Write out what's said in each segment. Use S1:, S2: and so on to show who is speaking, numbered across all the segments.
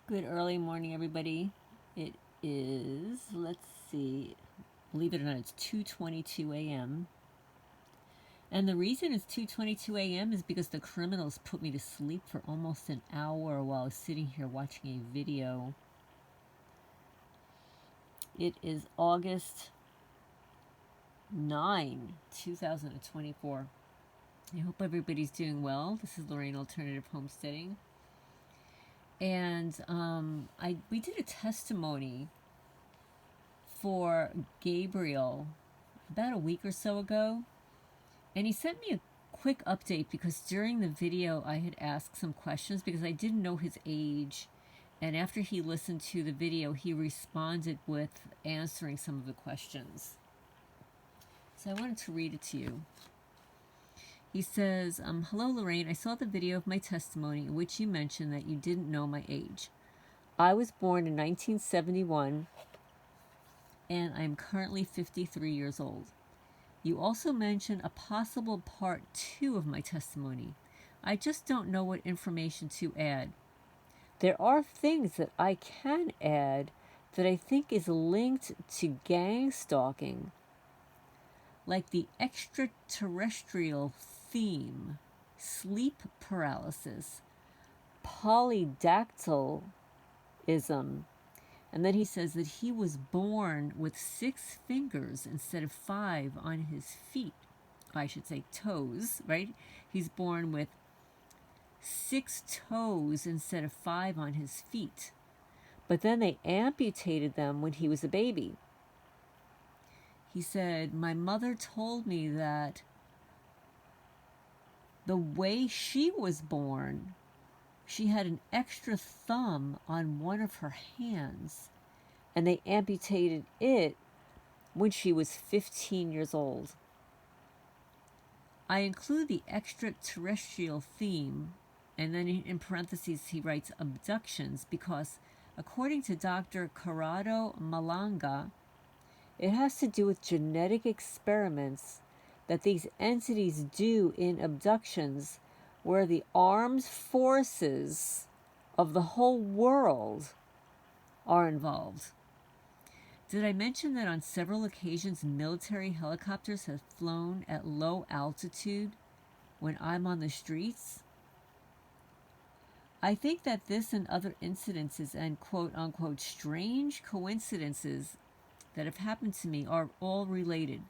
S1: Good early morning, everybody. It is, let's see, believe it or not, it's 2:22 a.m. And the reason it's 2:22 a.m. is because the criminals put me to sleep for almost an hour while I was sitting here watching a video. It is August 9, 2024. I hope everybody's doing well. This is Lorraine Alternative Homesteading. And we did a testimony for Gabriel about a week or so ago, and he sent me a quick update because during the video I had asked some questions because I didn't know his age, and after he listened to the video he responded with answering some of the questions. So I wanted to read it to you. He says, hello Lorraine, I saw the video of my testimony in which you mentioned that you didn't know my age. I was born in 1971 and I am currently 53 years old. You also mentioned a possible part 2 of my testimony. I just don't know what information to add. There are things that I can add that I think is linked to gang stalking, like the extraterrestrial theme, sleep paralysis, polydactylism, and then he says that he was born with 6 fingers instead of 5 on his feet. I should say toes, right? He's born with 6 toes instead of 5 on his feet. But then they amputated them when he was a baby. He said, my mother told me that the way she was born, she had an extra thumb on one of her hands, and they amputated it when she was 15 years old. I include the extraterrestrial theme, and then in parentheses he writes abductions, because according to Dr. Corrado Malanga, it has to do with genetic experiments that these entities do in abductions where the armed forces of the whole world are involved. Did I mention that on several occasions military helicopters have flown at low altitude when I'm on the streets? I think that this and other incidences and quote-unquote strange coincidences that have happened to me are all related.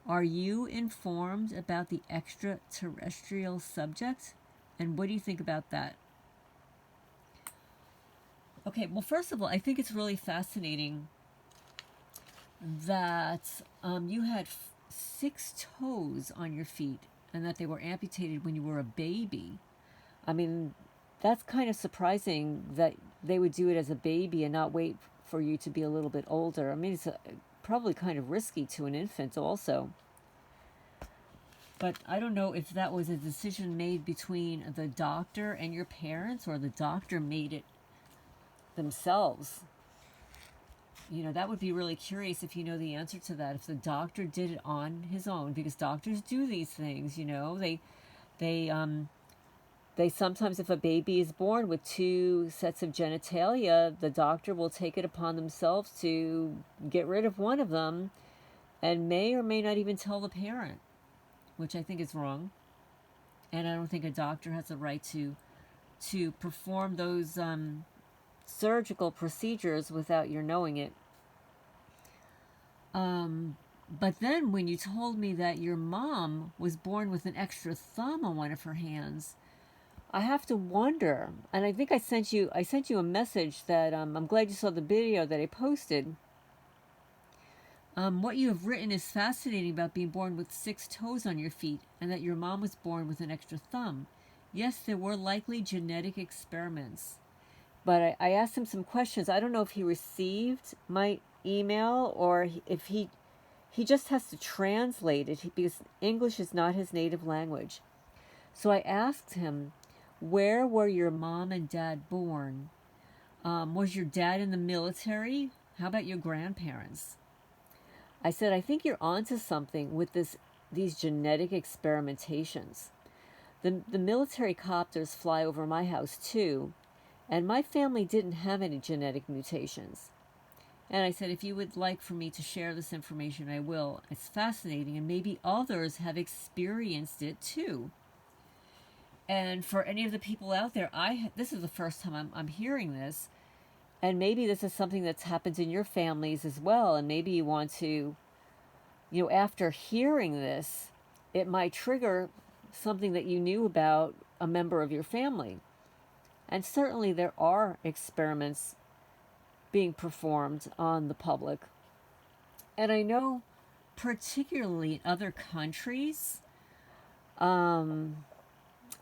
S1: Are you informed about the extraterrestrial subject? And what do you think about that? Okay, well, first of all, I think it's really fascinating that you had 6 toes on your feet and that they were amputated when you were a baby. I mean, that's kind of surprising that they would do it as a baby and not wait for you to be a little bit older. I mean, it's probably kind of risky to an infant also. But I don't know if that was a decision made between the doctor and your parents, or the doctor made it themselves. You know, that would be really curious if you know the answer to that, if the doctor did it on his own, because doctors do these things, you know. They sometimes, if a baby is born with 2 sets of genitalia, the doctor will take it upon themselves to get rid of one of them and may or may not even tell the parent, which I think is wrong. And I don't think a doctor has the right to perform those surgical procedures without your knowing it. But then when you told me that your mom was born with an extra thumb on one of her hands, I have to wonder, and I think I sent you a message that I'm glad you saw the video that I posted. What you have written is fascinating about being born with 6 toes on your feet and that your mom was born with an extra thumb. Yes, there were likely genetic experiments. But I asked him some questions. I don't know if he received my email or if he just has to translate it because English is not his native language. So I asked him, where were your mom and dad born? Was your dad in the military? How about your grandparents? I said, I think you're onto something with these genetic experimentations. The military copters fly over my house too, and my family didn't have any genetic mutations. And I said, if you would like for me to share this information, I will. It's fascinating, and maybe others have experienced it too. And for any of the people out there, this is the first time I'm hearing this, and maybe this is something that's happened in your families as well, and maybe you want to, after hearing this, it might trigger something that you knew about a member of your family. And certainly there are experiments being performed on the public. And I know, particularly in other countries, how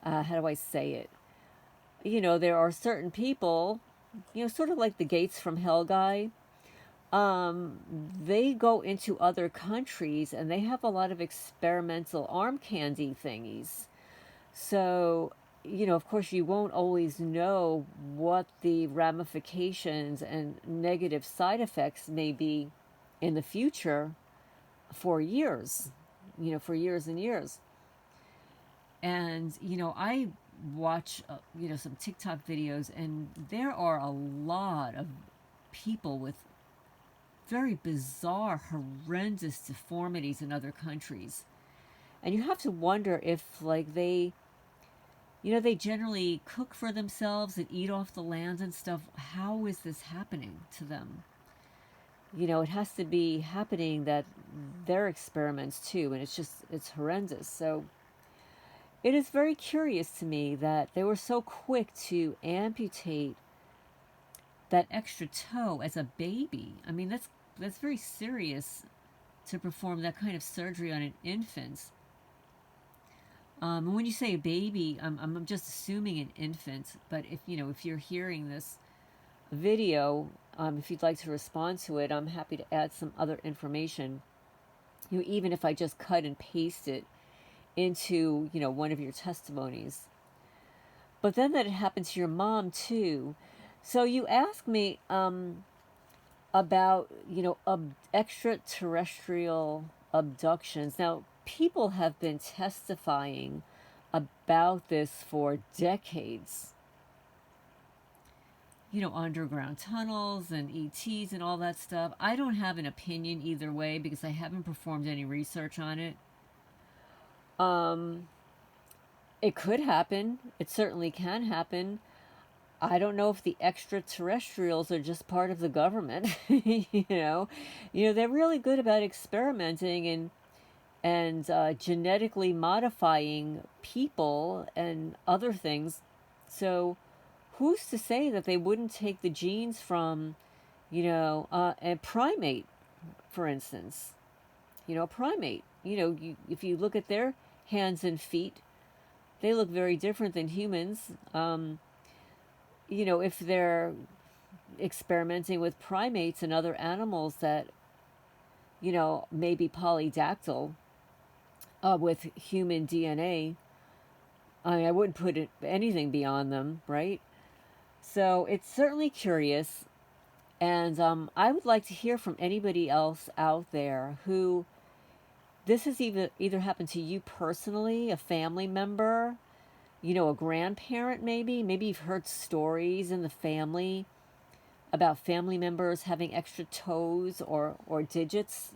S1: do I say it? There are certain people, sort of like the Gates from Hell guy. They go into other countries and they have a lot of experimental arm candy thingies. So, of course, you won't always know what the ramifications and negative side effects may be in the future for years, for years and years. And, I watch, some TikTok videos, and there are a lot of people with very bizarre, horrendous deformities in other countries. And you have to wonder if, like, they generally cook for themselves and eat off the land and stuff. How is this happening to them? It has to be happening that they're experiments too, and it's horrendous. So it is very curious to me that they were so quick to amputate that extra toe as a baby. I mean, that's very serious to perform that kind of surgery on an infant. And when you say a baby, I'm just assuming an infant. But if you're hearing this video, if you'd like to respond to it, I'm happy to add some other information. Even if I just cut and paste it into one of your testimonies. But then that it happened to your mom too. So you asked me about extraterrestrial abductions. Now, people have been testifying about this for decades. Underground tunnels and ETs and all that stuff. I don't have an opinion either way because I haven't performed any research on it. It could happen. It certainly can happen. I don't know if the extraterrestrials are just part of the government. They're really good about experimenting and genetically modifying people and other things. So who's to say that they wouldn't take the genes from, a primate, for instance? A primate. If you look at their hands and feet, they look very different than humans. If they're experimenting with primates and other animals that, may be polydactyl with human DNA, I wouldn't put anything beyond them, right? So it's certainly curious. And I would like to hear from anybody else out there who this has either happened to you personally, a family member, a grandparent maybe. Maybe you've heard stories in the family about family members having extra toes or digits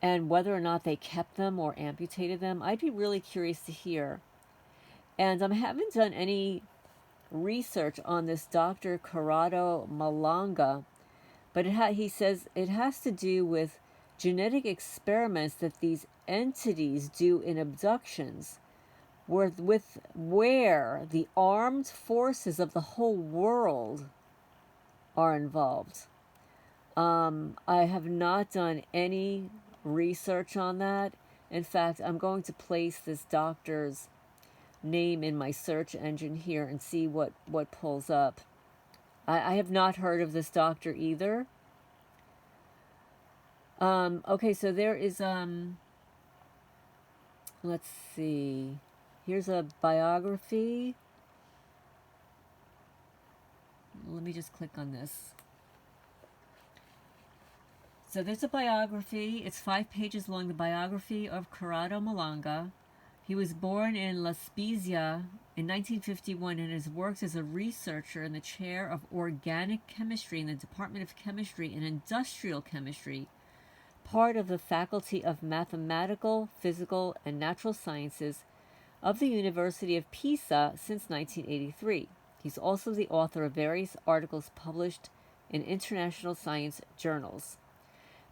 S1: and whether or not they kept them or amputated them. I'd be really curious to hear. And I haven't done any research on this Dr. Corrado Malanga, but he says it has to do with genetic experiments that these entities do in abductions where the armed forces of the whole world are involved. I have not done any research on that. In fact, I'm going to place this doctor's name in my search engine here and see what pulls up. I have not heard of this doctor either. Okay, so there is, let's see. Here's a biography. Let me just click on this. So there's a biography. It's 5 pages long, the biography of Corrado Malanga. He was born in La Spezia in 1951 and has worked as a researcher in the chair of organic chemistry in the Department of Chemistry and Industrial Chemistry, part of the Faculty of Mathematical, Physical, and Natural Sciences of the University of Pisa since 1983. He's also the author of various articles published in international science journals.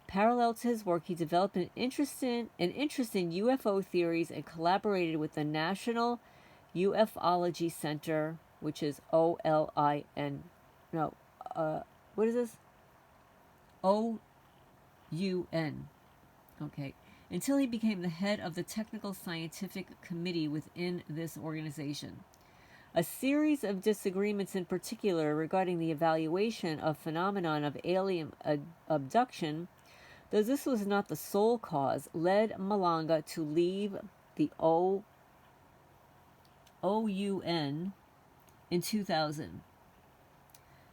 S1: Parallel to his work, he developed an interest in UFO theories and collaborated with the National Ufology Center, which is OLIN. No, what is this? OUN. Okay. Until he became the head of the Technical Scientific Committee within this organization. A series of disagreements in particular regarding the evaluation of phenomenon of alien abduction, though this was not the sole cause, led Malanga to leave the OUN in 2000.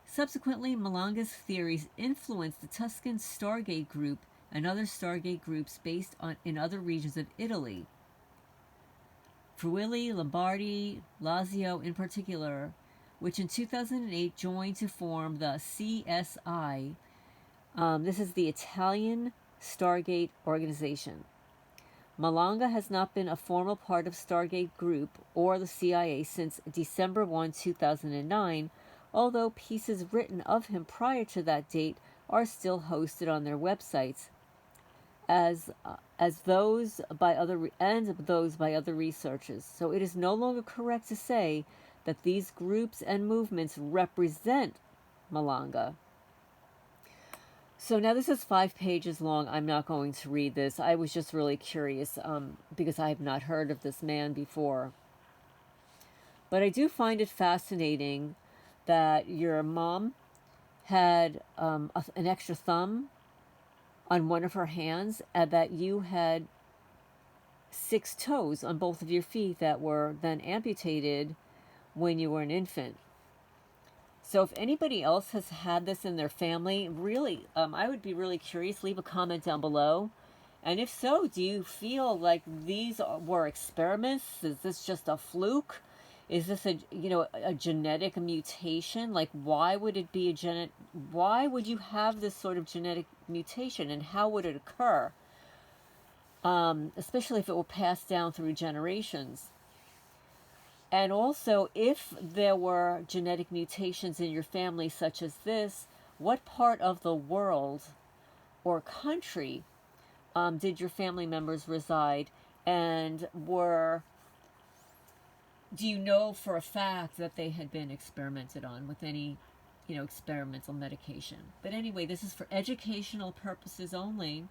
S1: Subsequently, Malanga's theories influenced the Tuscan Stargate Group and other Stargate groups based in other regions of Italy. Friuli, Lombardy, Lazio in particular, which in 2008 joined to form the CSI. This is the Italian Stargate Organization. Malanga has not been a formal part of Stargate Group or the CIA since December 1, 2009, although pieces written of him prior to that date are still hosted on their websites, as those by other researchers. So it is no longer correct to say that these groups and movements represent Malanga. So now this is 5 pages long. I'm not going to read this. I was just really curious because I have not heard of this man before. But I do find it fascinating that your mom had an extra thumb on one of her hands, and that you had 6 toes on both of your feet that were then amputated when you were an infant. So if anybody else has had this in their family, really, I would be really curious. Leave a comment down below. And if so, do you feel like these were experiments? Is this just a fluke? Is this a genetic mutation? Like, why would it be why would you have this sort of genetic mutation, and how would it occur? Especially if it were passed down through generations. And also, if there were genetic mutations in your family such as this, what part of the world or country did your family members reside? And do you know for a fact that they had been experimented on with any, experimental medication? But anyway, this is for educational purposes only,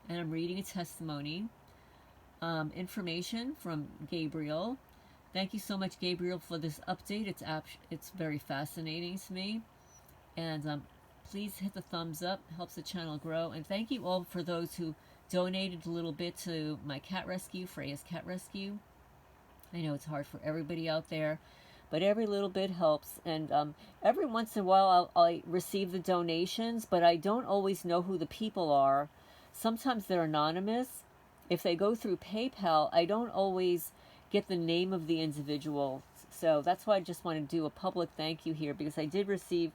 S1: and I'm reading a testimony. Information from Gabriel. Thank you so much, Gabriel, for this update. It's very fascinating to me. And please hit the thumbs up. Helps the channel grow. And thank you all for those who donated a little bit to my cat rescue, Freya's Cat Rescue. I know it's hard for everybody out there, but every little bit helps. And every once in a while I receive the donations, but I don't always know who the people are. Sometimes they're anonymous. If they go through PayPal, I don't always get the name of the individual. So that's why I just want to do a public thank you here, because I did receive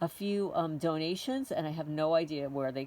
S1: a few donations and I have no idea where they